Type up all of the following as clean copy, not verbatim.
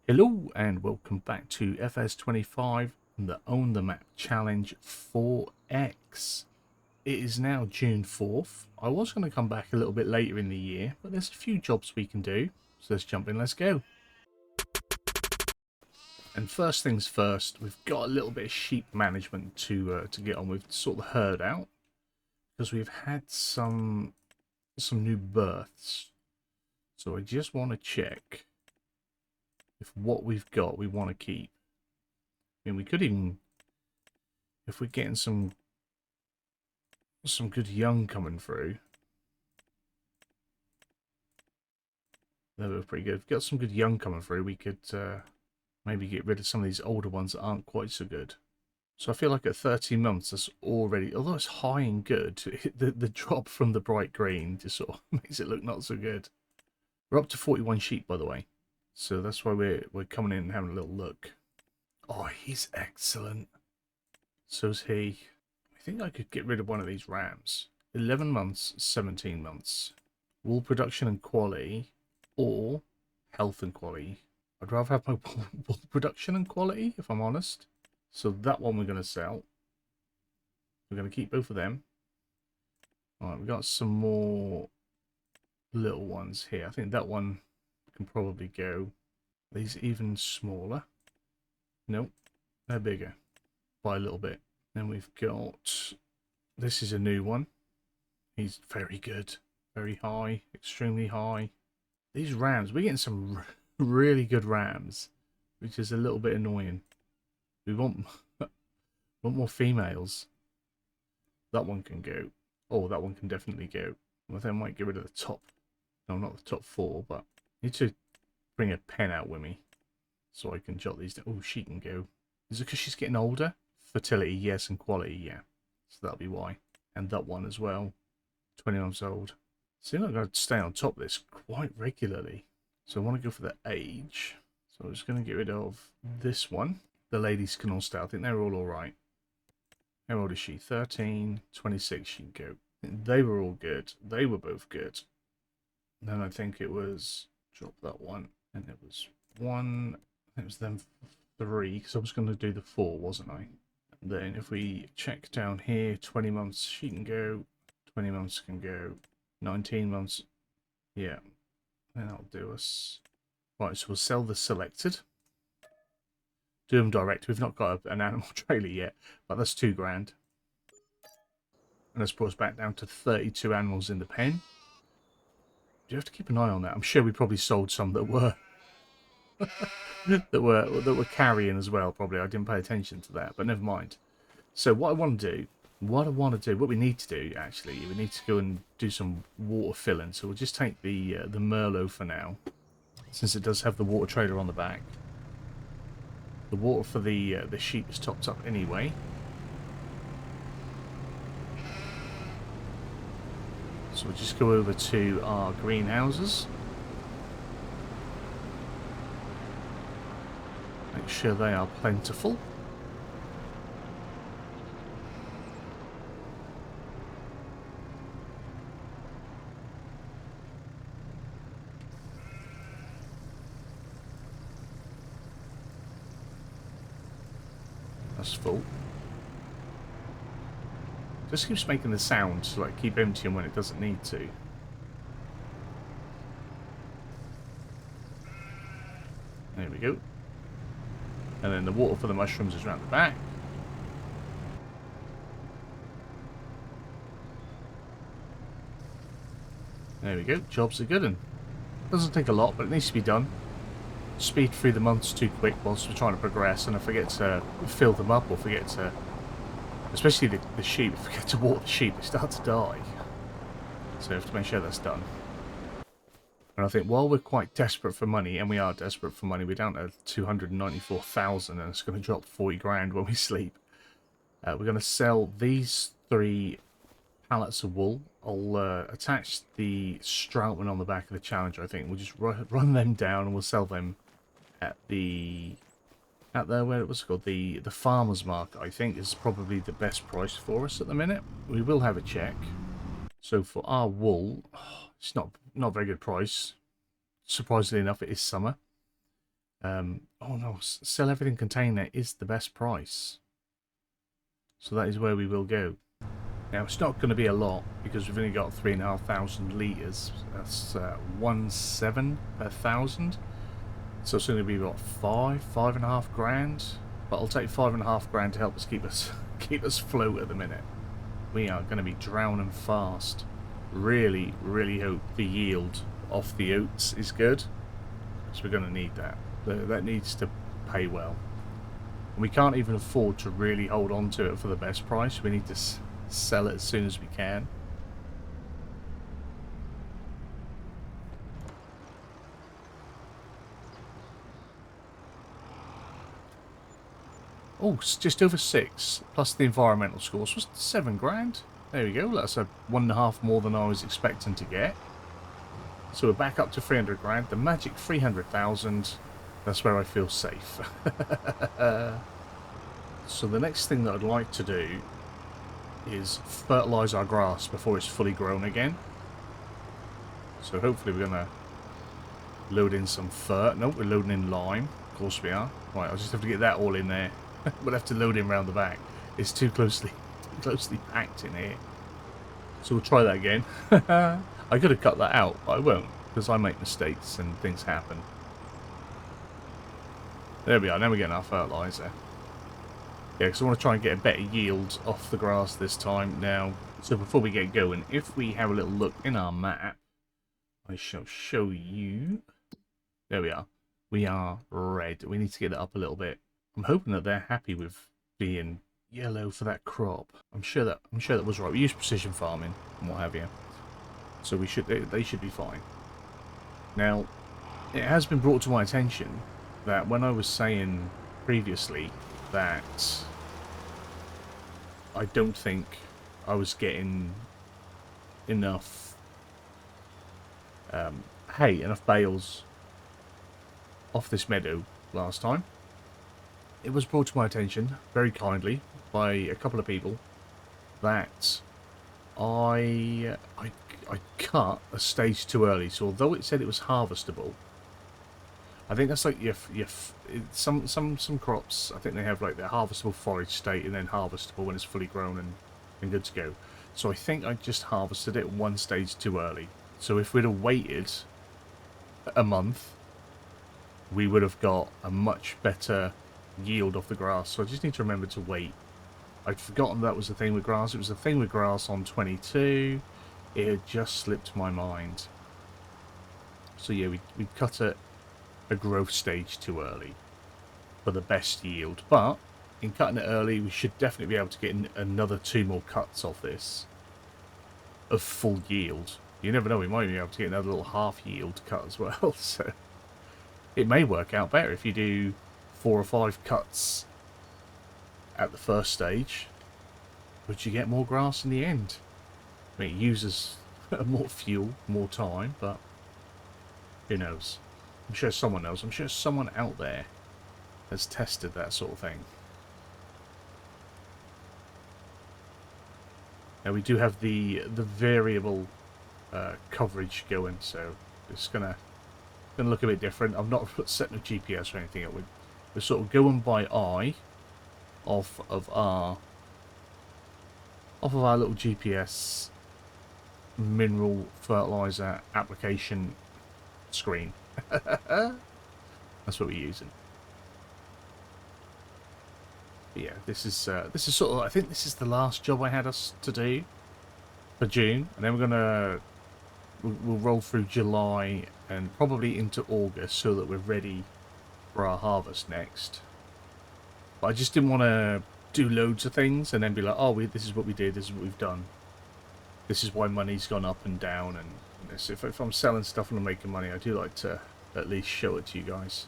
Hello and welcome back to FS25 and the Own the Map Challenge 4X. It is now June 4th. I was going to come back a little bit later in the year, but there's a few jobs we can do. So let's jump in, let's go. And first things first, we've got a little bit of sheep management to get on with, to sort the herd out. Because we've had some new births. So I just want to check if what we've got we want to keep. I mean, we could even, if we're getting some good young coming through, they were pretty good. If we got some good young coming through, we could maybe get rid of some of these older ones that aren't quite so good. So I feel like at 13 months, that's already, although it's high and good, the drop from the bright green just sort of makes it look not so good. We're up to 41 sheep, by the way. So that's why we're coming in and having a little look. Oh, he's excellent. So's he. I think I could get rid of one of these rams. 11 months, 17 months. Wool production and quality, or health and quality. I'd rather have my wool production and quality, if I'm honest. So that one we're going to sell. We're going to keep both of them. Alright, we've got some more little ones here. I think that one can probably go. These even smaller. Nope, they're bigger by a little bit. Then we've got, this is a new one. He's very good, very high, extremely high. These rams, we're getting some really good rams, which is a little bit annoying. We want more females. That one can go. Oh, that one can definitely go. I think I might get rid of the top. No, not the top 4, but I need to bring a pen out with me so I can jot these down. Oh, she can go. Is it because she's getting older? Fertility, yes, and quality, yeah. So that'll be why. And that one as well. 20 months old. Seems like I've got to stay on top of this quite regularly. So I want to go for the age. So I'm just going to get rid of this one. The ladies can all stay. I think they're all alright. How old is she? 13, 26 she can go. They were all good. They were both good. And then I think it was, drop that one. And it was one, it was them 3, because I was going to do the 4, wasn't I? And then if we check down here, 20 months she can go, 20 months can go, 19 months, yeah, then that'll do us. Right, so we'll sell the selected. Do them direct. We've not got an animal trailer yet, but that's $2 grand. And that's brought us back down to 32 animals in the pen. Do you have to keep an eye on that? I'm sure we probably sold some that were that were carrying as well. Probably I didn't pay attention to that, but never mind. So what we need to do actually, we need to go and do some water filling. So we'll just take the Merlot for now, since it does have the water trailer on the back. The water for the sheep is topped up anyway. So we'll just go over to our greenhouses. Make sure they are plentiful. That's full. Just keeps making the sound to like keep emptying when it doesn't need to. There we go. And then the water for the mushrooms is around the back. There we go. Jobs are good and doesn't take a lot, but it needs to be done. Speed through the months too quick whilst we're trying to progress, and I forget to fill them up or forget to, especially the sheep, forget to water the sheep, they start to die. So we have to make sure that's done. And I think while we're quite desperate for money, and we are desperate for money, we're down to 294,000 and it's going to drop 40 grand when we sleep. We're going to sell these 3 pallets of wool. I'll attach the Stroutman on the back of the Challenger, I think. We'll just run them down and we'll sell them at the where it was called, the farmer's market. I think is probably the best price for us at the minute. We will have a check. So for our wool, it's not a very good price. Surprisingly enough, it is summer. Oh no, sell everything container is the best price. So that is where we will go. Now it's not going to be a lot because we've only got 3,500 litres. That's 1.7 per thousand. So it's going to be what, 5.5 grand. But I'll take 5.5 grand to help us keep us afloat at the minute. We are going to be drowning fast. Really, really hope the yield off the oats is good. So we're going to need that. That needs to pay well. And we can't even afford to really hold on to it for the best price. We need to sell it as soon as we can. Oh, it's just over 6 plus the environmental scores was 7 grand. There we go. That's a 1.5 more than I was expecting to get. So we're back up to 300 grand. The magic 300,000. That's where I feel safe. So the next thing that I'd like to do is fertilise our grass before it's fully grown again. So hopefully we're going to load in some fert. Nope, we're loading in lime. Of course we are. Right, I'll just have to get that all in there. We'll have to load in round the back. It's too closely packed in here. So we'll try that again. I could have cut that out, but I won't, because I make mistakes and things happen. There we are, now we're getting our fertiliser. Yeah, because I want to try and get a better yield off the grass this time now. So before we get going, if we have a little look in our map, I shall show you. There we are. We are red. We need to get it up a little bit. I'm hoping that they're happy with being yellow for that crop. I'm sure that was right. We use precision farming and what have you. So they should be fine. Now, it has been brought to my attention that when I was saying previously that I don't think I was getting enough enough bales off this meadow last time. It was brought to my attention very kindly by a couple of people that I cut a stage too early. So although it said it was harvestable, I think that's like some crops. I think they have like their harvestable forage state and then harvestable when it's fully grown and good to go. So I think I just harvested it one stage too early. So if we'd have waited a month, we would have got a much better yield off the grass. So I just need to remember to wait. I'd forgotten that was the thing with grass. It was the thing with grass on 22. It had just slipped my mind. So yeah, we cut it a growth stage too early for the best yield. But in cutting it early, we should definitely be able to get another 2 more cuts off this of full yield. You never know, we might be able to get another little half yield cut as well. So it may work out better if you do 4 or 5 cuts at the first stage, but you get more grass in the end. I mean, it uses more fuel, more time, but who knows? I'm sure someone knows. I'm sure someone out there has tested that sort of thing. Now we do have the variable coverage going, so it's gonna look a bit different. I've not set no GPS or anything up. We're sort of going by eye off of our little GPS mineral fertilizer application screen. That's what we're using. But yeah, this is sort of, I think this is the last job I had us to do for June, and then we'll roll through July and probably into August so that we're ready for our harvest next. But I just didn't want to do loads of things and then be like, oh, this is what we did, this is what we've done, this is why money's gone up and down. And this, if I'm selling stuff and I'm making money, I do like to at least show it to you guys.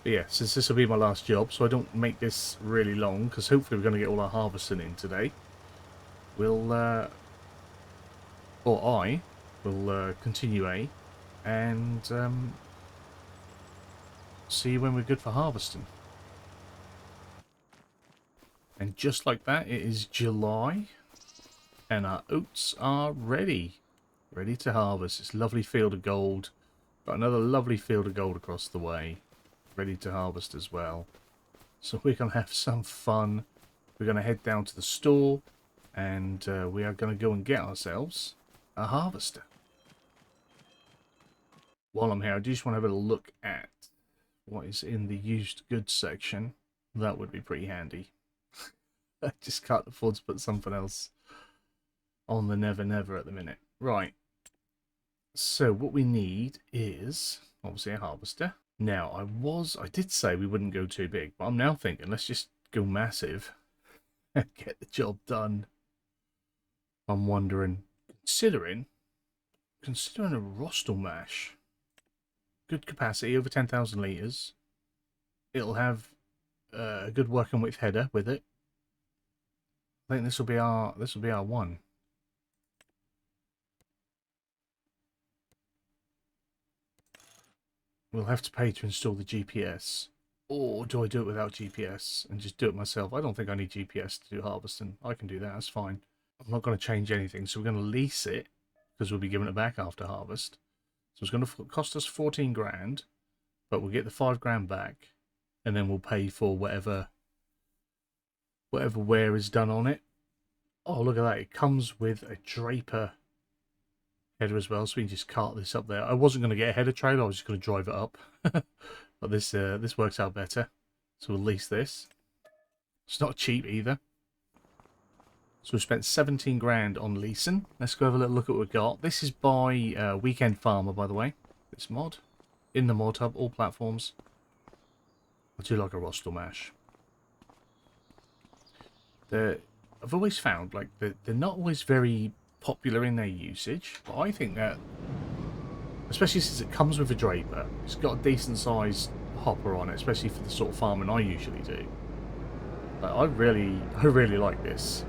But yeah, since this will be my last job, so I don't make this really long, because hopefully we're going to get all our harvesting in today, we'll or I will continue and see you when we're good for harvesting. And just like that, it is July, and our oats are ready to harvest. It's a lovely field of gold. Got another lovely field of gold across the way, ready to harvest as well. So we're going to have some fun. We're going to head down to the store, and we are going to go and get ourselves a harvester. While I'm here, I just want to have a look at what is in the used goods section. That would be pretty handy. I just can't afford to put something else on the never never at the minute. Right. So what we need is obviously a harvester. Now I did say we wouldn't go too big, but I'm now thinking let's just go massive and get the job done. I'm wondering, considering a rostel mash, good capacity over 10,000 litres. It'll have a good working width header with it. I think this will be our one. We'll have to pay to install the GPS. Or do I do it without GPS and just do it myself? I don't think I need GPS to do harvesting. I can do that, that's fine. I'm not going to change anything, so we're going to lease it because we'll be giving it back after harvest. So it's going to cost us 14 grand, but we'll get the 5 grand back, and then we'll pay for whatever wear is done on it. Oh, look at that. It comes with a draper header as well, so we can just cart this up there. I wasn't going to get a header trailer, I was just going to drive it up. But this works out better. So we'll lease this. It's not cheap either. So we spent 17 grand on leasing. Let's go have a little look at what we've got. This is by Weekend Farmer, by the way. This mod. In the mod hub, all platforms. I do like a rostel mash. I've always found like they're not always very popular in their usage, but I think that, especially since it comes with a draper, it's got a decent sized hopper on it, especially for the sort of farming I usually do. Like, I really like this.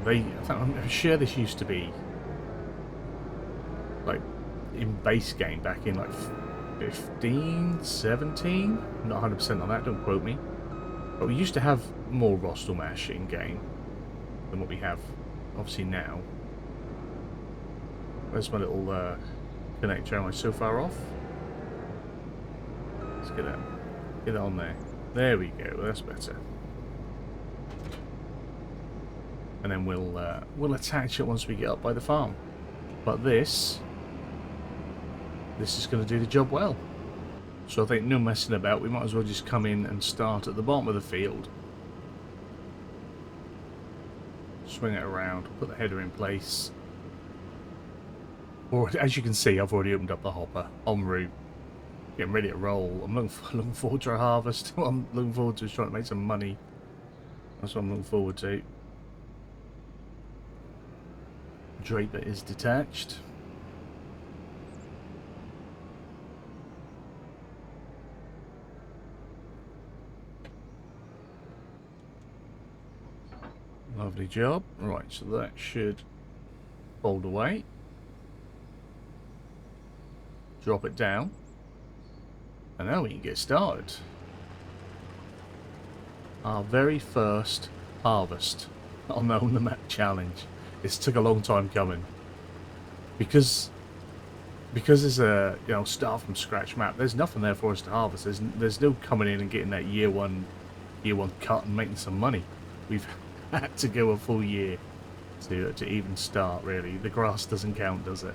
I'm sure this used to be like in base game back in like 15, 17. I'm not 100% on that, don't quote me. But we used to have more rostel mash in game than what we have obviously now. Where's my little connector? Am I so far off? Let's get it on there. There we go. That's better. And then we'll attach it once we get up by the farm. But this is going to do the job well. So I think no messing about. We might as well just come in and start at the bottom of the field. Swing it around. Put the header in place. Or as you can see, I've already opened up the hopper en route. Getting ready to roll. I'm looking forward to a harvest. What I'm looking forward to is trying to make some money. That's what I'm looking forward to. Draper is detached. Lovely job. Right, so that should fold away. Drop it down. And now we can get started. Our very first harvest on the map challenge. It's took a long time coming. Because it's a start from scratch map, there's nothing there for us to harvest. There's no coming in and getting that year one cut and making some money. We've had to go a full year to even start, really. The grass doesn't count, does it?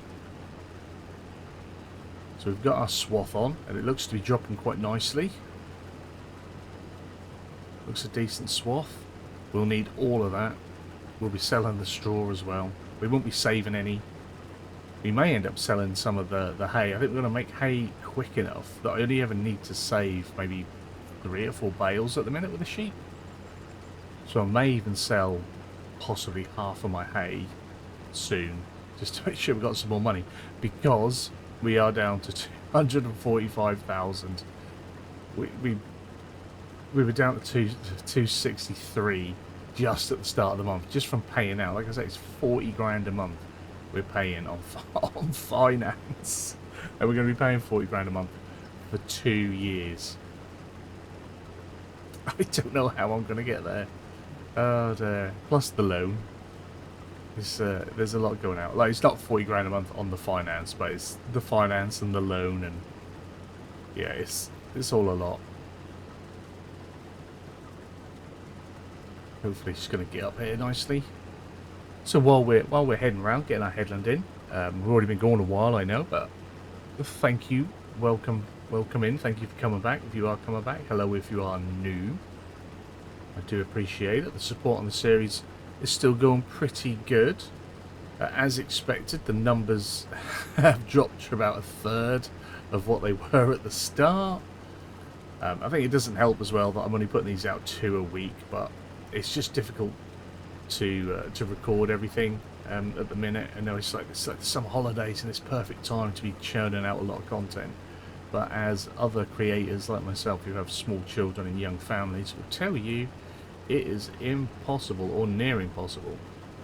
So we've got our swath on, and it looks to be dropping quite nicely. Looks a decent swath. We'll need all of that. We'll be selling the straw as well. We won't be saving any. We may end up selling some of the hay. I think we're going to make hay quick enough that I only ever need to save maybe 3 or 4 bales at the minute with the sheep. So I may even sell possibly half of my hay soon, just to make sure we've got some more money, because we are down to 245,000. We were down to 263 just at the start of the month, just from paying out. Like I say, it's 40 grand a month we're paying on finance, and we're going to be paying 40 grand a month for 2 years. I don't know how I'm going to get there. Oh dear. Plus the loan. There's a lot going out. Like, it's not 40 grand a month on the finance, but it's the finance and the loan, and yeah, it's all a lot. Hopefully she's going to get up here nicely. So while we're heading around, getting our headland in, we've already been going a while, I know, but thank you, welcome in. Thank you for coming back. If you are coming back, hello. If you are new, I do appreciate it. The support on the series is still going pretty good. As expected, the numbers have dropped to about a third of what they were at the start. I think it doesn't help as well that I'm only putting these out 2 a week, but it's just difficult to record everything at the minute. I know it's like some holidays and it's perfect time to be churning out a lot of content. But as other creators like myself who have small children and young families will tell you, it is impossible or near impossible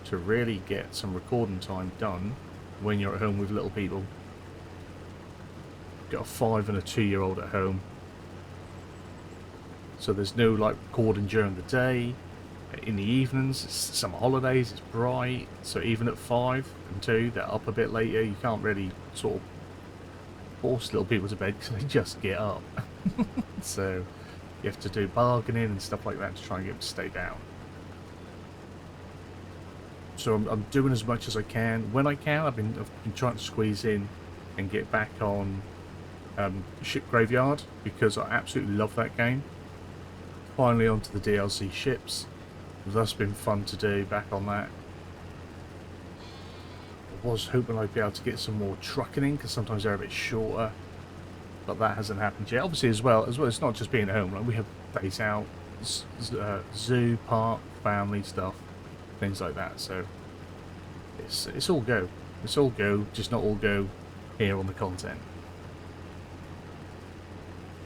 to really get some recording time done when you're at home with little people. Got a 5 and a 2-year-old at home, so there's no like recording during the day. In the evenings, it's summer holidays, it's bright, so even at 5 and 2 they're up a bit later. You can't really sort of force little people to bed because they just get up. So you have to do bargaining and stuff like that to try and get them to stay down. So I'm doing as much as I can when I can. I've been trying to squeeze in and get back on Ship Graveyard because I absolutely love that game. Finally onto the DLC ships. That's been fun to do back on that. I was hoping I'd be able to get some more trucking in because sometimes they're a bit shorter, but that hasn't happened yet. Obviously, as well, it's not just being at home. Like, we have days out, zoo, park, family stuff, things like that. So it's all go. It's all go, just not all go here on the content.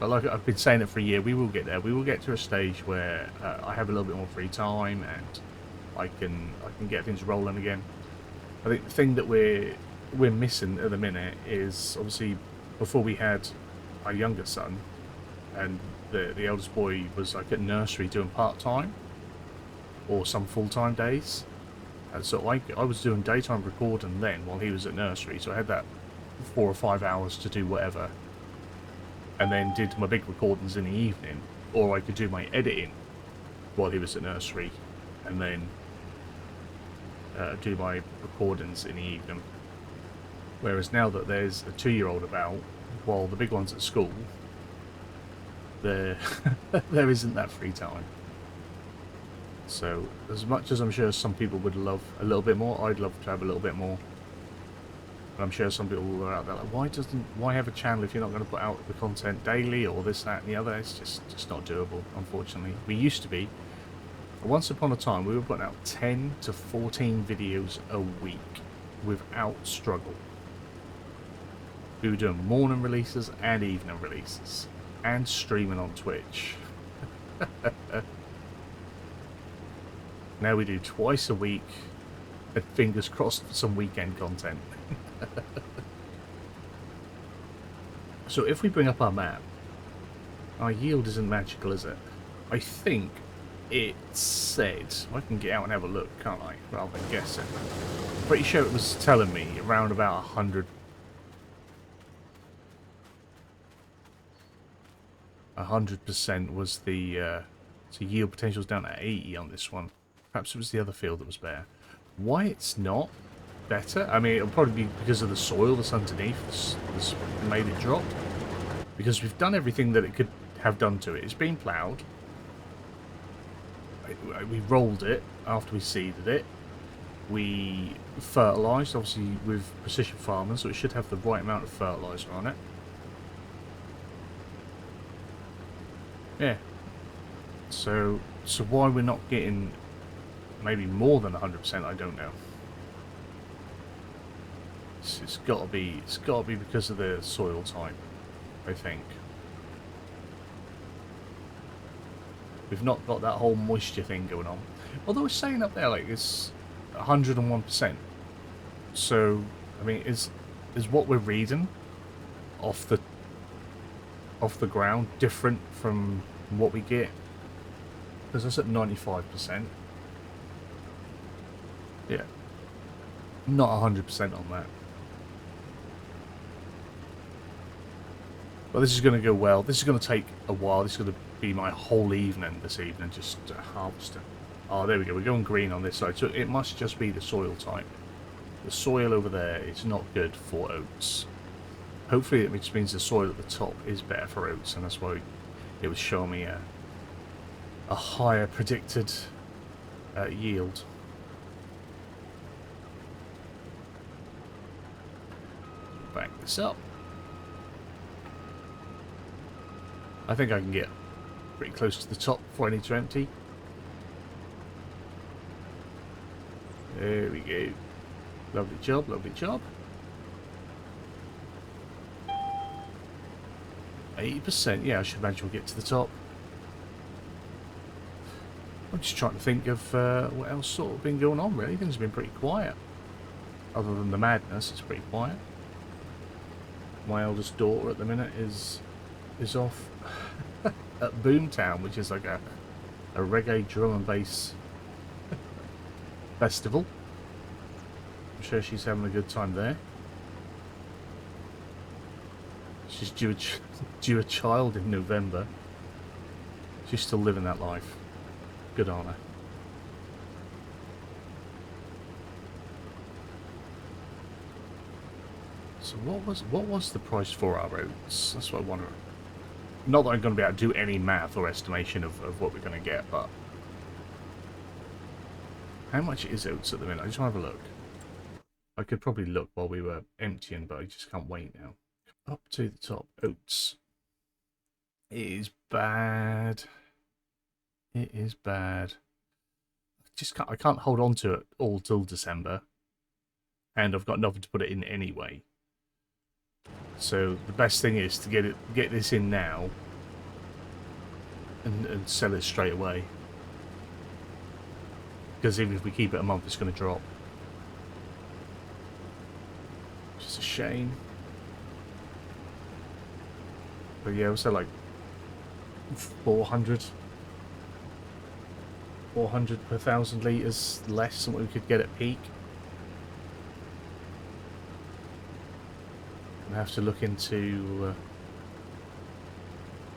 But like I've been saying it for a year, we will get there. We will get to a stage where I have a little bit more free time and I can get things rolling again. I think the thing that we're missing at the minute is obviously before we had our younger son, and the eldest boy was like at nursery doing part-time or some full-time days. And so I was doing daytime recording then while he was at nursery, so I had that 4 or 5 hours to do whatever. And then did my big recordings in the evening, or I could do my editing while he was at nursery, and then do my recordings in the evening. Whereas now that there's a 2-year-old about, while the big one's at school, there isn't that free time. So as much as I'm sure some people would love a little bit more, I'd love to have a little bit more. And I'm sure some people are out there like, why have a channel if you're not going to put out the content daily or this, that and the other? It's just not doable, unfortunately. We used to be. Once upon a time, we were putting out 10 to 14 videos a week without struggle. We were doing morning releases and evening releases and streaming on Twitch. Now we do twice a week and fingers crossed for some weekend content. So if we bring up our map, our yield isn't magical, is it? I think it said, I can get out and have a look, can't I, rather than guessing. Pretty sure it was telling me around about 100% was the so yield potential's down at 80 on this one. Perhaps it was the other field that was better. Why it's not better? I mean, it'll probably be because of the soil that's underneath that's made it drop. Because we've done everything that it could have done to it. It's been ploughed. We rolled it after we seeded it. We fertilised, obviously with precision farming, so it should have the right amount of fertiliser on it. Yeah. So why we're not getting maybe more than 100%, I don't know. It's got to be because of the soil type, I think. We've not got that whole moisture thing going on. Although it's saying up there like it's 101%. So I mean, is what we're reading off the ground different from what we get? Because that's at 95%. Yeah. Not 100% on that. But this is going to go well. This is going to take a while. This is going to be my whole evening this evening, just harvesting. Oh, there we go. We're going green on this side. So it must just be the soil type. The soil over there is not good for oats. Hopefully it just means the soil at the top is better for oats, and that's why it was showing me a higher predicted yield. Back this up. I think I can get pretty close to the top before I need to empty. There we go. Lovely job, lovely job. 80%, yeah, I should imagine we'll get to the top. I'm just trying to think of what else sort of been going on, really. Things have been pretty quiet. Other than the madness, it's pretty quiet. My eldest daughter at the minute is off at Boomtown, which is like a reggae drum and bass festival. I'm sure she's having a good time there. She's due a child in November. She's still living that life. Good on her. So what was the price for our oats? That's what I wonder. Not that I'm going to be able to do any math or estimation of what we're going to get, but how much is oats at the minute? I just want to have a look. I could probably look while we were emptying, but I just can't wait now. Up to the top, oats. It is bad. It is bad. I can't hold on to it all till December, and I've got nothing to put it in anyway. So the best thing is to get this in now and sell it straight away. Because even if we keep it a month, it's going to drop. Just a shame. But yeah, we'll say like 400 per 1,000 litres less than what we could get at peak. I have to look into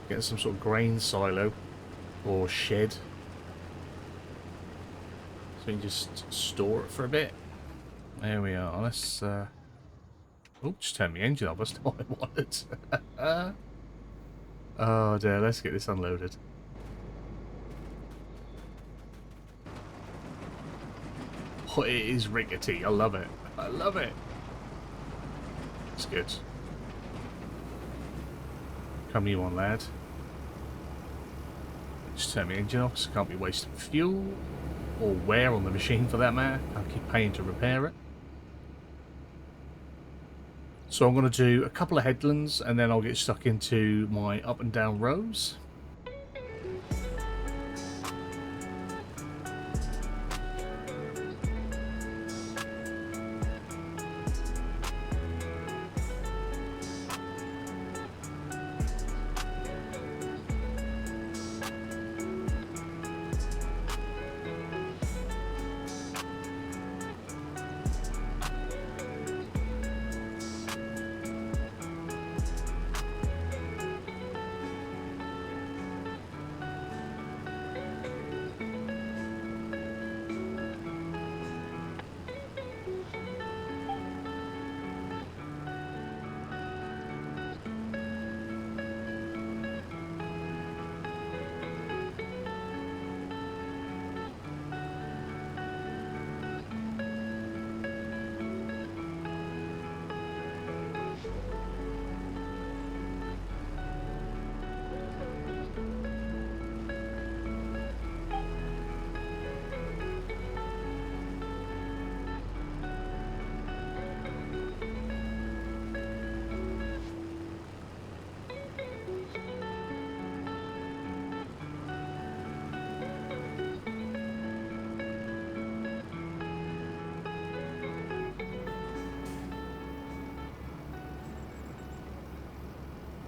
getting some sort of grain silo or shed, so we can just store it for a bit. There we are. Let's oh, just turn the engine off. That's not what I wanted. Oh dear, let's get this unloaded. Oh, it is rickety. I love it. I love it. It's good. Come you on, lad. Just turn the engine off, so I can't be wasting fuel or wear on the machine for that matter. I'll keep paying to repair it. So I'm going to do a couple of headlands and then I'll get stuck into my up and down rows.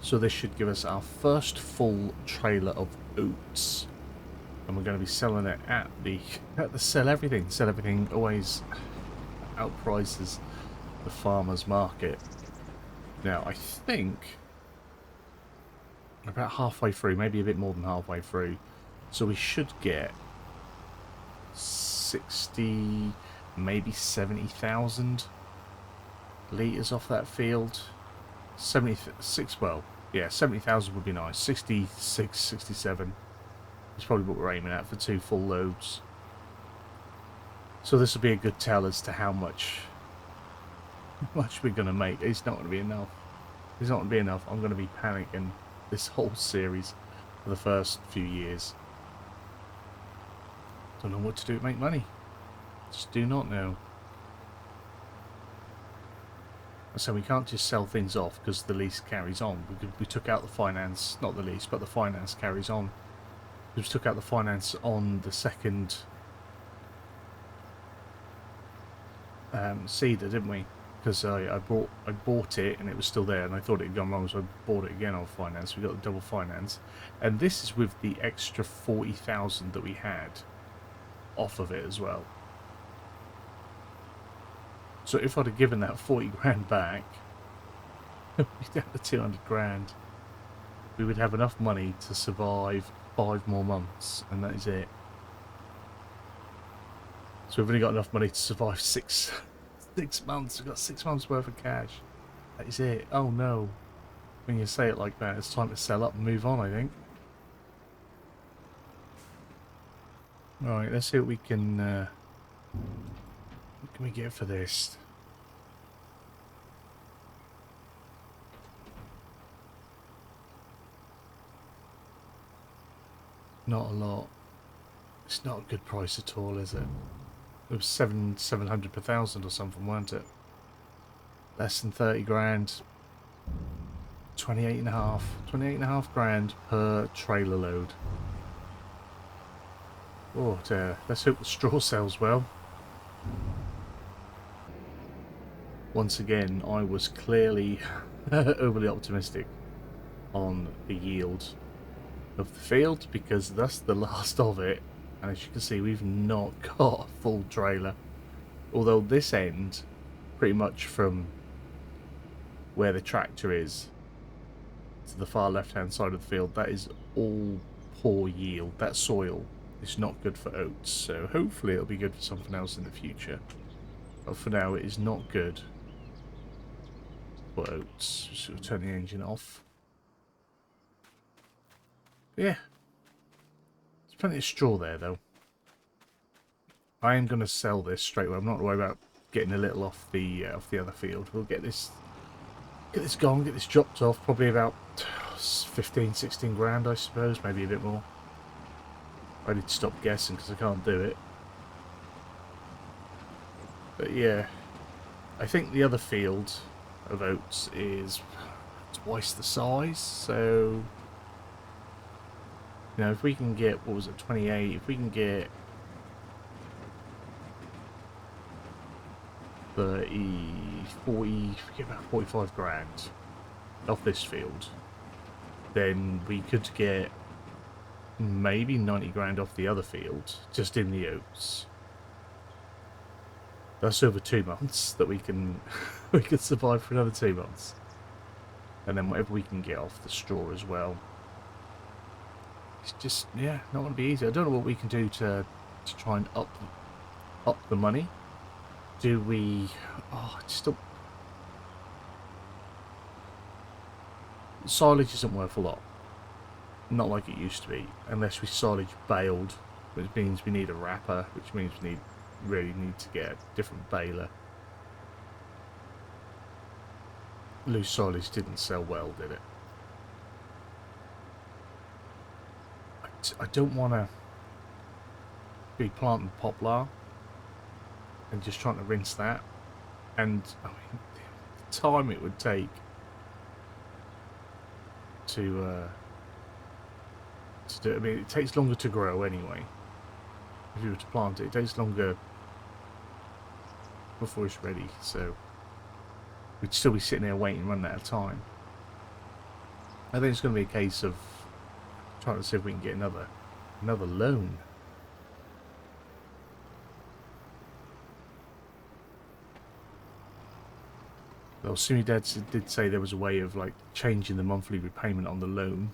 So this should give us our first full trailer of oats, and we're going to be selling it at the sell everything. Sell everything always outprices the farmer's market. Now, I think we're about halfway through, maybe a bit more than halfway through. So we should get 60, maybe 70,000 litres off that field. 76, well, yeah, 70,000 would be nice. 66, 67 is probably what we're aiming at for 2 full loads. So this will be a good tell as to how much we're going to make. It's not going to be enough. It's not going to be enough. I'm going to be panicking this whole series for the first few years. Don't know what to do to make money. Just do not know. So we can't just sell things off because the lease carries on. We took out the finance, not the lease, but the finance carries on. We took out the finance on the second cedar, didn't we? Because I bought it and it was still there, and I thought it had gone wrong, so I bought it again on finance. We got the double finance, and this is with the extra 40,000 that we had off of it as well. So if I'd have given that 40 grand back, we'd have the 200 grand. We would have enough money to survive 5 more months, and that is it. So we've only got enough money to survive 6 months. We've got 6 months worth of cash. That is it. Oh no. When you say it like that, it's time to sell up and move on, I think. Alright, let's see what we can what can we get for this? Not a lot. It's not a good price at all, is it? It was 700 per thousand or something, weren't it? Less than 30 grand. 28.5 grand per trailer load. Oh dear. Let's hope the straw sells well. Once again, I was clearly overly optimistic on the yield of the field, because that's the last of it, and as you can see, we've not got a full trailer. Although this end, pretty much from where the tractor is to the far left hand side of the field, that is all poor yield. That soil is not good for oats, so hopefully it'll be good for something else in the future, but for now it is not good for oats. So we'll turn the engine off. Yeah, there's plenty of straw there though. I am going to sell this straight away. I'm not worried about getting a little off the other field. We'll get this gone, get this dropped off, probably about 15, 16 grand, I suppose, maybe a bit more. I need to stop guessing because I can't do it. But yeah, I think the other field of oats is twice the size, so you know, if we can get, what was it, 28, if we can get 30, 40, if we get about 45 grand off this field, then we could get maybe 90 grand off the other field, just in the oats. That's over 2 months that we can we could survive for another 2 months. And then whatever we can get off the straw as well. It's just, yeah, not going to be easy. I don't know what we can do to try and up the money. Do we... Oh, just don't... Silage isn't worth a lot. Not like it used to be. Unless we silage baled, which means we need a wrapper, which means we really need to get a different baler. Loose silage didn't sell well, did it? I don't want to be planting poplar and just trying to rinse that, and I mean, the time it would take to do it. I mean, it takes longer to grow anyway. If you were to plant it, it takes longer before it's ready, so we'd still be sitting there waiting, running out of time. I think it's going to be a case of trying to see if we can get another loan. Well, Simi Dad did say there was a way of like changing the monthly repayment on the loan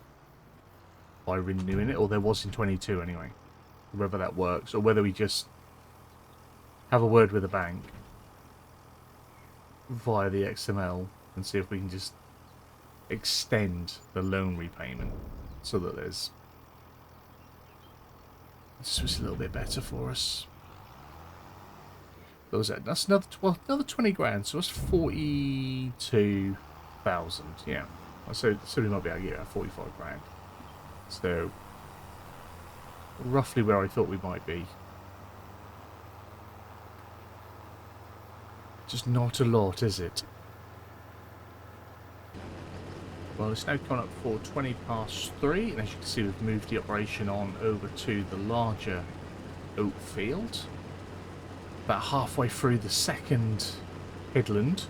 by renewing it, or there was in 22 anyway. Whether that works, or whether we just have a word with the bank via the XML and see if we can just extend the loan repayment so that it's just a little bit better for us. What was that? That's another 20 grand, so that's 42,000. Yeah, so we might be able to get 45 grand. So roughly where I thought we might be. Just not a lot, is it? Well, it's now coming up for 20 past 3, and as you can see, we've moved the operation on over to the larger oat field. About halfway through the second headland,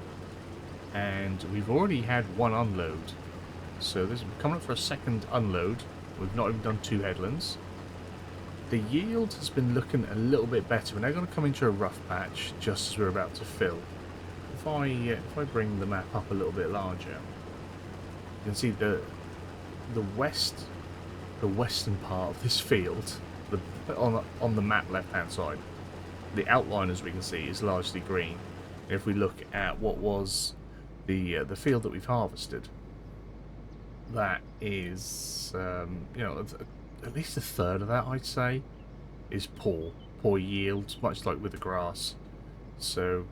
and we've already had one unload. So this is coming up for a second unload. We've not even done 2 headlands. The yield has been looking a little bit better. We're now going to come into a rough patch just as we're about to fill. If I bring the map up a little bit larger, you can see the western part of this field, on the map left hand side. The outline, as we can see, is largely green. If we look at what was the field that we've harvested, that is you know, at least a third of that, I'd say, is poor yield, much like with the grass. So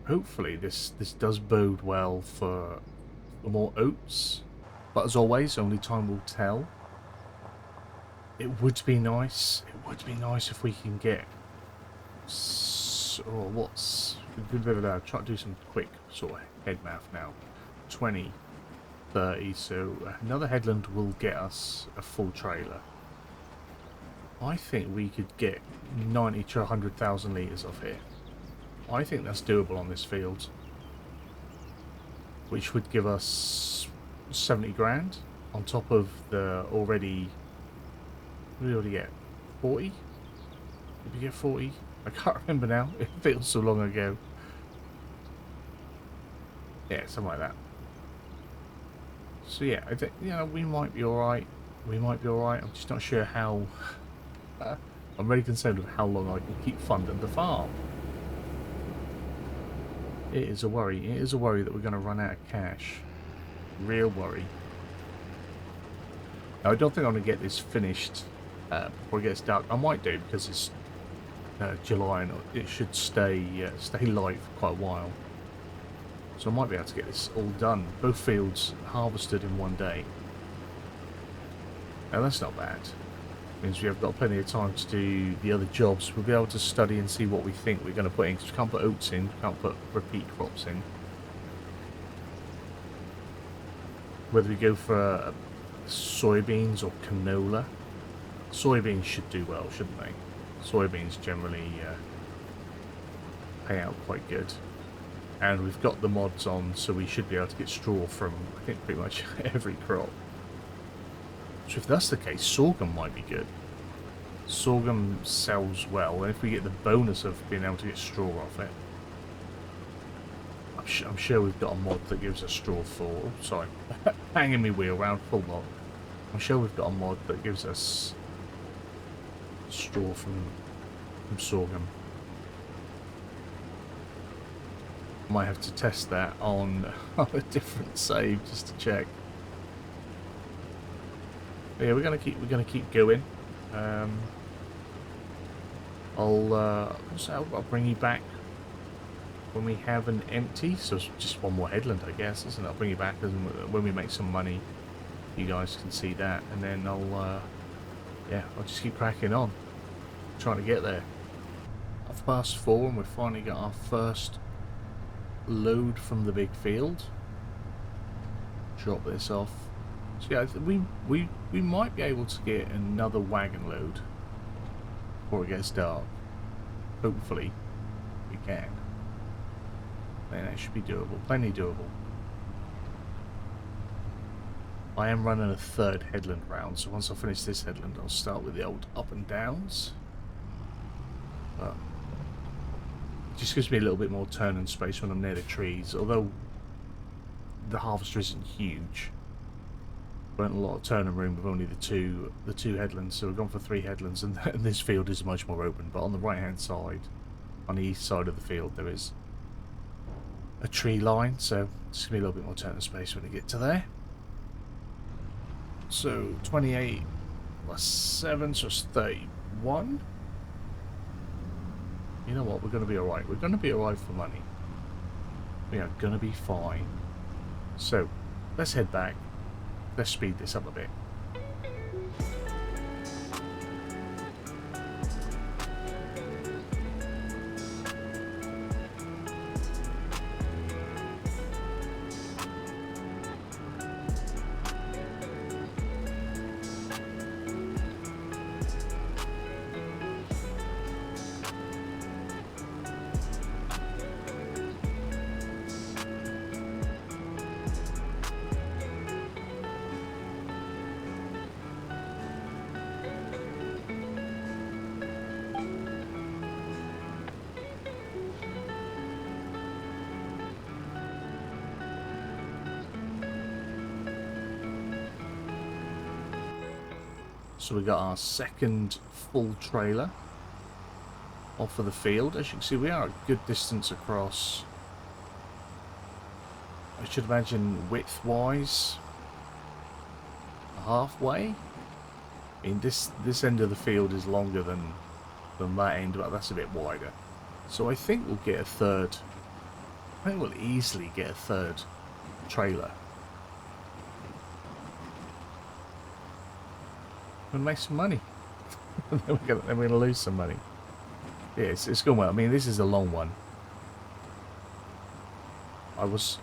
hopefully this does bode well for more oats, but as always, only time will tell. It would be nice if we can get try to do some quick sort of head math now. 20, 30, so another headland will get us a full trailer. I think we could get 90 to 100,000 litres off here. I think that's doable on this field, which would give us 70 grand on top of the already. What did we already get? 40? Did we get 40? I can't remember now. It feels so long ago. Yeah, something like that. So yeah, I think, you know, we might be alright. We might be alright. I'm just not sure how. I'm really concerned with how long I can keep funding the farm. It is a worry. It is a worry that we're going to run out of cash. Real worry. Now, I don't think I'm going to get this finished before it gets dark. I might do, because it's July and it should stay light for quite a while. So I might be able to get this all done. Both fields harvested in one day. Now that's not bad. Means we have got plenty of time to do the other jobs. We'll be able to study and see what we think we're going to put in, because we can't put oats in, we can't put repeat crops in. Whether we go for soybeans or canola. Soybeans should do well, shouldn't they? Soybeans generally pay out quite good. And we've got the mods on, so we should be able to get straw from, I think, pretty much every crop. So if that's the case, sorghum might be good. Sorghum sells well, and if we get the bonus of being able to get straw off it, I'm sure we've got a mod that gives us straw for... Oh, sorry, hanging me wheel around full mod. I'm sure we've got a mod that gives us straw from sorghum. Might have to test that on a different save just to check. But yeah, we're gonna keep going. I'll bring you back when we have an empty. So it's just one more headland, I guess, isn't it? I'll bring you back when we make some money. You guys can see that, and then I'll just keep cracking on, trying to get there. 4:30, and we've finally got our first load from the big field. Drop this off. So yeah, we might be able to get another wagon load before it gets dark. Hopefully we can. Then that should be doable. Plenty doable. I am running a third headland round, so once I finish this headland I'll start with the old up and downs. But it just gives me a little bit more turning space when I'm near the trees, although the harvester isn't huge. There isn't a lot of turning room with only the two headlands, so we've gone for 3 headlands, and this field is much more open. But on the right hand side, on the east side of the field, there is a tree line, so it's gonna be a little bit more turning space when we get to there. So 28 plus 7, so it's 31. You know what? We're going to be alright. We're going to be alright for money. We are going to be fine. So, let's head back. Let's speed this up a bit. So we got our second full trailer off of the field. As you can see, we are a good distance across. I should imagine width-wise, halfway. I mean, this end of the field is longer than that end, but that's a bit wider. So I think we'll get a third. I think we'll easily get a third trailer. We're gonna make some money. then we're gonna lose some money. Yeah, it's going well. I mean, this is a long one. I was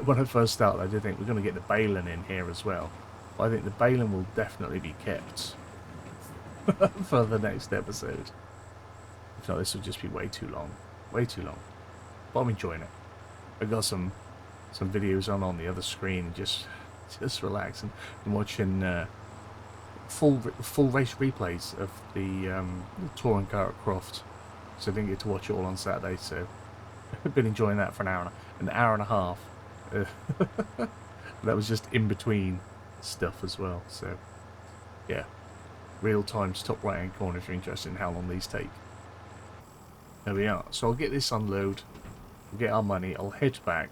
when I first started, I did think we're gonna get the baling in here as well. But I think the baling will definitely be kept for the next episode. If not, this will just be way too long. Way too long. But I'm enjoying it. I've got some videos on the other screen, just relaxing and watching full race replays of the touring car at Croft. So I didn't get to watch it all on Saturday, so I've been enjoying that for an hour and a half. That was just in between stuff as well. So yeah, real time top right hand corner if you're interested in how long these take. There we are. So I'll get this unload, we'll get our money, I'll head back.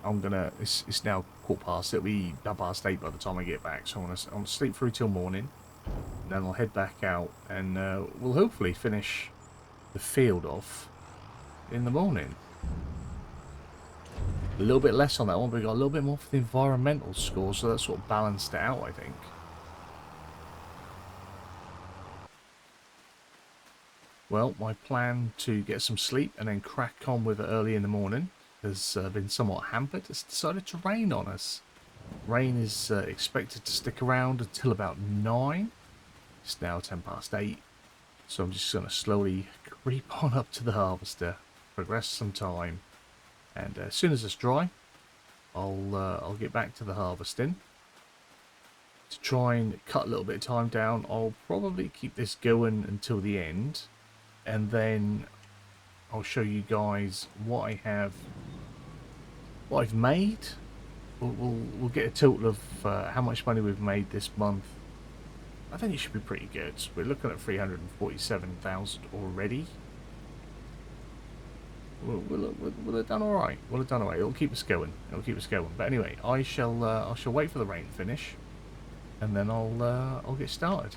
It's now 8:15, it'll be 8:30 by the time I get back, so I'm gonna sleep through till morning, and then I'll head back out, and we'll hopefully finish the field off in the morning. A little bit less on that one, but we got a little bit more for the environmental score, so that sort of balanced it out, I think. Well, my plan to get some sleep and then crack on with it early in the morning has been somewhat hampered. It's decided to rain on us. Rain is expected to stick around until about 9. It's now 8:10, so I'm just going to slowly creep on up to the harvester, progress some time, and as soon as it's dry, I'll get back to the harvesting. To try and cut a little bit of time down, I'll probably keep this going until the end, and then I'll show you guys what I've made. We'll get a total of how much money we've made this month. I think it should be pretty good. We're looking at 347,000 already. We'll have done all right. We'll have done all right. It'll keep us going. It'll keep us going. But anyway, I shall wait for the rain to finish, and then I'll get started.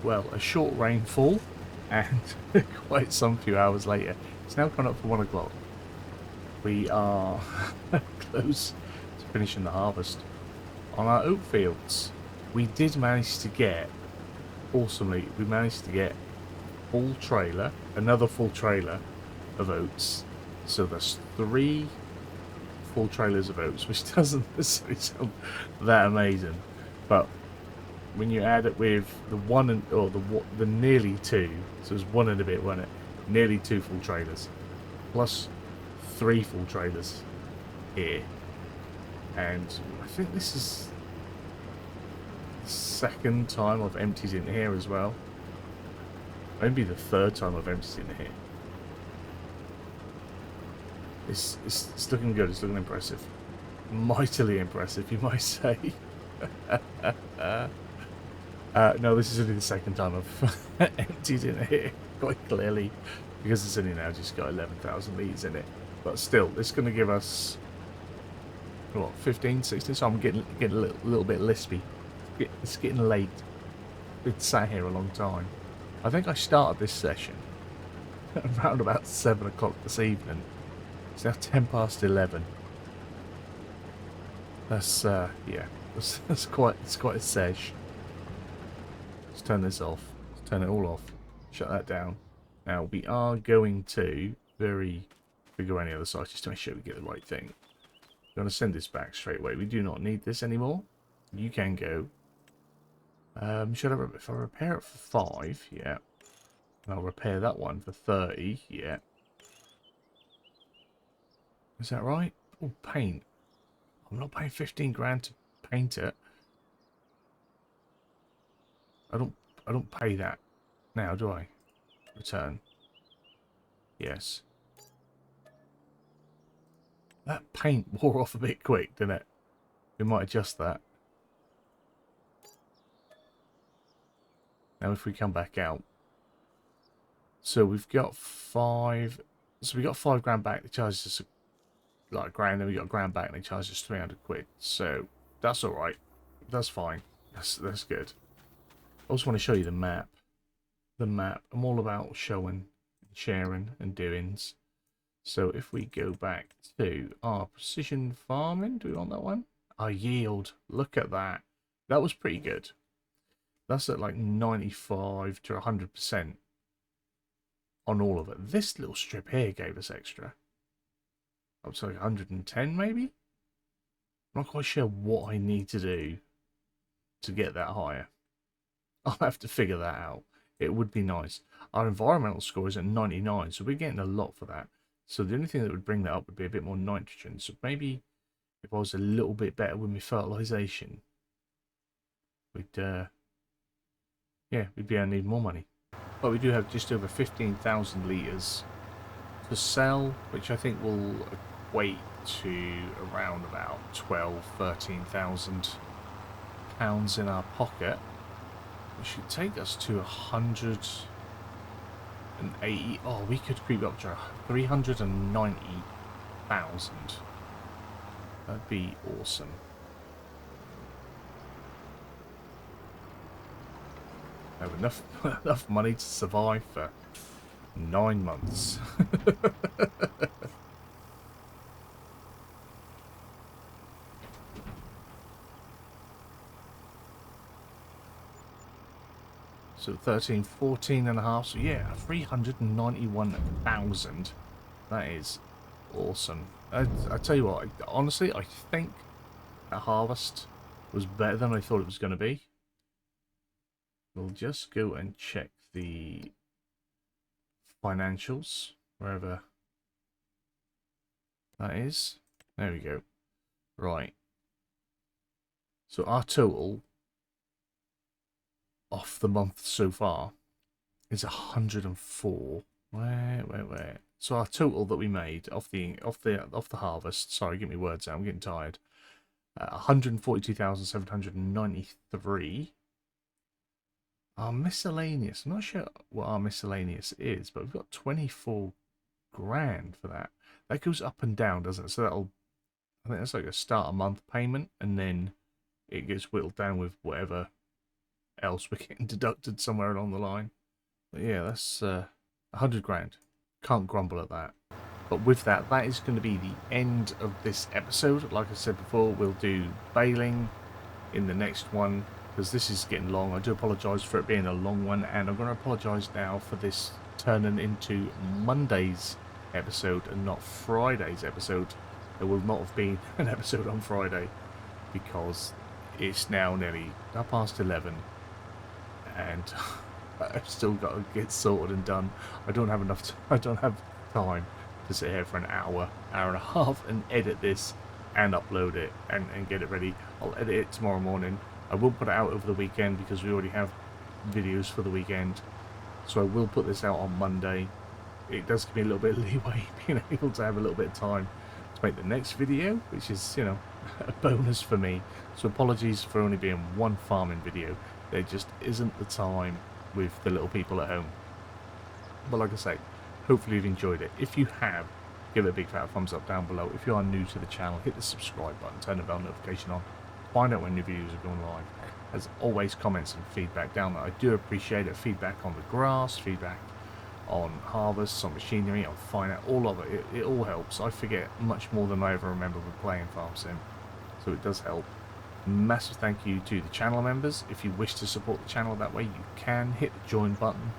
Well, a short rainfall, and quite some few hours later. It's now coming up for 1 o'clock. We are close to finishing the harvest on our oat fields. We did manage to get, awesomely, we managed to get another full trailer of oats. So there's 3 full trailers of oats, which doesn't necessarily sound that amazing, but when you add it with the nearly 2, so it's 1 and a bit, wasn't it? Nearly 2 full trailers, plus 3 full trailers here, and I think this is the 2nd time I've emptied in here as well. Maybe the 3rd time I've emptied in here. It's looking good. It's looking impressive. Mightily impressive, you might say. No, this is only the second time I've emptied in here, quite clearly, because it's only now just got 11,000 litres in it. But still, it's going to give us, what, 15, 16? So I'm getting a little bit lispy. It's getting late. Been sat here a long time. I think I started this session around about 7 o'clock this evening. It's now 10 past 11. That's, yeah, it's quite a sesh. Let's turn this off. Let's turn it all off. Shut that down. Now, we are going to go any other side just to make sure we get the right thing. I'm going to send this back straight away. We do not need this anymore. You can go. Should I, if I repair it for 5, yeah. And I'll repair that one for 30, yeah. Is that right? Oh, paint. I'm not paying 15 grand to paint it. I don't pay that now, do I? Return. Yes. That paint wore off a bit quick, didn't it? We might adjust that. Now if we come back out. So we've got 5. So we got 5 grand back. They charged us like a grand, then we got a grand back and they charged us 300 quid. So that's alright. That's fine. That's good. I also want to show you the map. The map. I'm all about showing, sharing and doings. So if we go back to our precision farming, do we want that one? Our yield. Look at that. That was pretty good. That's at like 95 to 100% on all of it. This little strip here gave us extra. Up to like 110 maybe? I'm not quite sure what I need to do to get that higher. I'll have to figure that out. It would be nice. Our environmental score is at 99, so we're getting a lot for that. So the only thing that would bring that up would be a bit more nitrogen. So maybe if I was a little bit better with my fertilization, we'd yeah, we'd be able to need more money. But we do have just over 15,000 litres to sell, which I think will equate to around about 13,000 pounds in our pocket. Which should take us to 180. Oh, we could creep up to 390,000. That'd be awesome. I have enough money to survive for 9 months. So 13, 14 and a half. So yeah, 391,000. That is awesome. I tell you what, honestly, I think that harvest was better than I thought it was going to be. We'll just go and check the financials, wherever that is. There we go. Right. So our total off the month so far is 104. Wait. So our total that we made off the harvest. Sorry, get me words out. I'm getting tired. 142,793. Our miscellaneous. I'm not sure what our miscellaneous is, but we've got 24 grand for that. That goes up and down, doesn't it? So that'll, I think that's like a start a month payment, and then it gets whittled down with whatever else we're getting deducted somewhere along the line. But yeah, that's 100 grand. Can't grumble at that. But with that, that is going to be the end of this episode. Like I said before, we'll do baling in the next one, because this is getting long. I do apologise for it being a long one, and I'm going to apologise now for this turning into Monday's episode and not Friday's episode. There will not have been an episode on Friday, because it's now nearly 11:30, and I've still got to get sorted and done. I don't have time to sit here for an hour and a half and edit this and upload it and get it ready. I'll edit it tomorrow morning. I will put it out over the weekend because we already have videos for the weekend. So I will put this out on Monday. it does give me a little bit of leeway being able to have a little bit of time to make the next video, which is, you know, a bonus for me. So apologies for only being one farming video. There just isn't the time with the little people at home. But like I say, hopefully you've enjoyed it. If you have, give it a big fat thumbs up down below. If you are new to the channel, hit the subscribe button, turn the bell notification on, find out when new videos are going live. As always, comments and feedback down there. I do appreciate it. Feedback on the grass, feedback on harvests, on machinery, on finance, all of it. It all helps. I forget much more than I ever remember with playing Farm Sim, so it does help. Massive thank you to the channel members. If you wish to support the channel that way, you can hit the join button.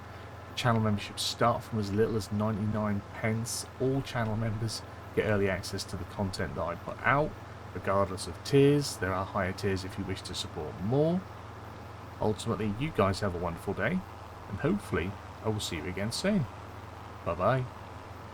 Channel memberships start from as little as 99 pence. All channel members get early access to the content that I put out, regardless of tiers. There are higher tiers if you wish to support more. Ultimately, you guys have a wonderful day, and hopefully I will see you again soon. Bye bye.